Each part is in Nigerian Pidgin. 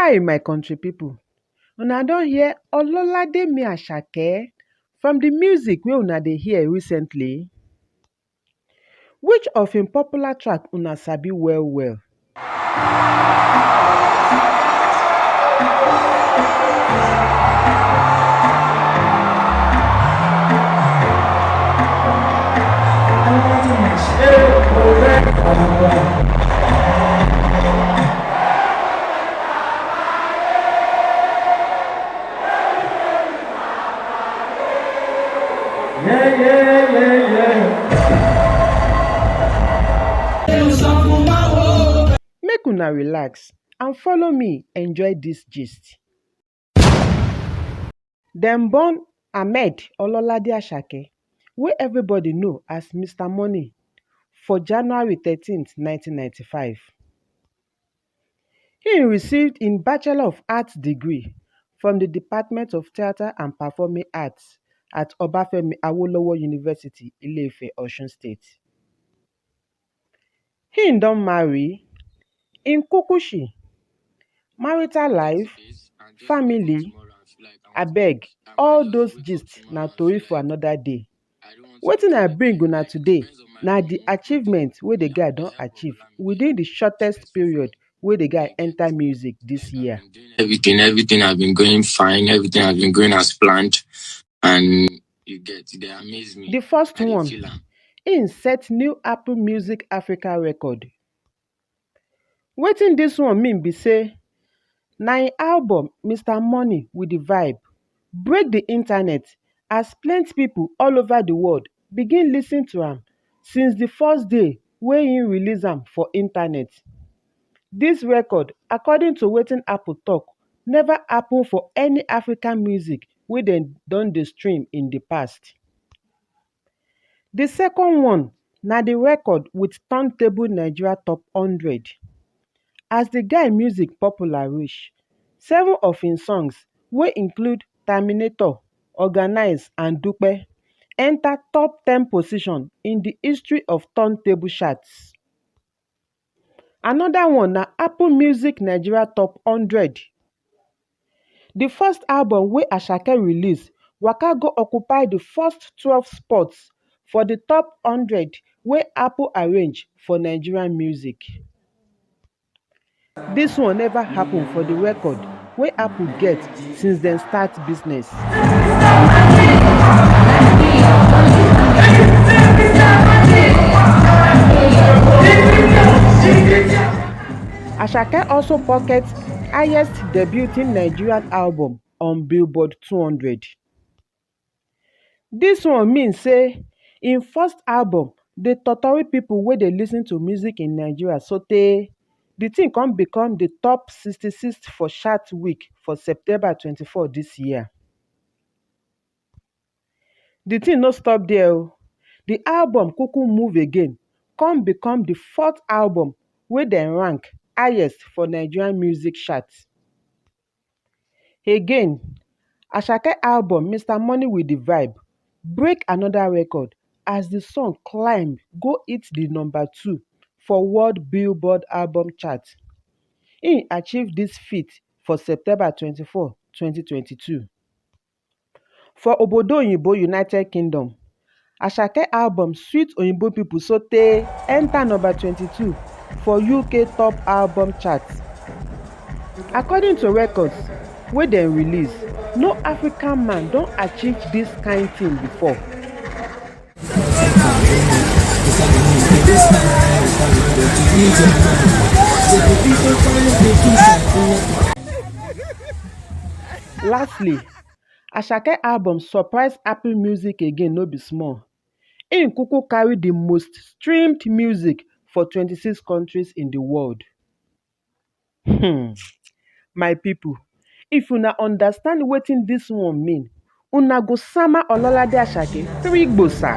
Hi, my country people. Una don hear Ololade me Àṣàkẹ from the music wey una dey hear recently? Which of im popular track una sabi well well? Make una relax and follow me enjoy dis gist. Dem born Ahmed Ololade Àṣàkẹ, wey everybody know as Mr. Money, for January 13th, 1995. He received im Bachelor of Arts degree from the Department of Theatre and Performing Arts at Obafemi Awolowo University, Ile-Ife, Osun State. He don marry, im kukushi, marital life, family, abeg, all those gist na tori for another day. Wetin I bring una today na the achievement wey the guy don achieve within the shortest period wey the guy enter music this year. Everything has been going fine. Everything has been going as planned, and they amaze me. The first one, im set new Apple Music Africa record. Wetin dis one mean be say na im album Mr. Money with the Vibe break the internet as plenty people all over the world begin lis ten to am since the first day wey im release am for internet. Dis record, according to wetin Apple talk, never happen for any African music wey dem don dey stream in the past. The second one na the record with Turntable Nigeria Top 100. As the guy music popular reach, 7 of im songs wey include Terminator, Organize and Dupe enter top 10 position in the history of turntable charts. Another one na Apple Music Nigeria Top 100. The first album wey Asake release waka go occupy the first 12 spots for the top 100 wey Apple arrange for Nigerian music. Dis one never happen for the record wey Apple get since dem start business. Asake also pocket highest debuting Nigerian album on Billboard 200. Dis one mean say im first album dey totori pipo wey dey lis ten to music in Nigeria sotey the thing come become the top 66th for chart week for September 24 dis year. The thing no stop there o. The album kuku move again come become the 4th album wey dem rank highest for Nigerian music charts. Again, Asake album Mr. Money with the Vibe break another record as the song climb go hit the number 2 for World Billboard album chart. Im achieve dis feat for September 24, 2022. For obodo oyinbo United Kingdom, Asake album sweet oyinbo pipo sotey enter number 22 for UK top album chart. According to records wey dem release, no African man don achieve dis kind thing before. Lastly, Asake album surprise Apple Music again no be small. Im kuku carry the most streamed music for 26 countries in the world. My people, if una understand wetin dis one mean, una go sama Ololade Asake 3 gbosa.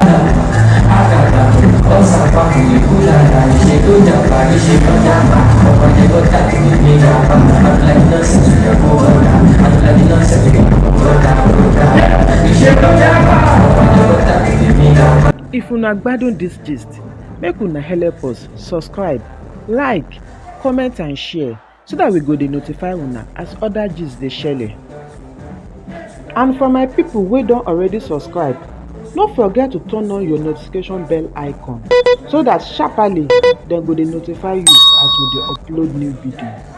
If una gbadun dis gist, make una help us subscribe, like, comment and share so dat we go dey notify una as other gist dey shele. And for my people wey don already subscribe, no forget to turn on your notification bell icon so dat sharparly dem go dey notify you as we dey upload new video.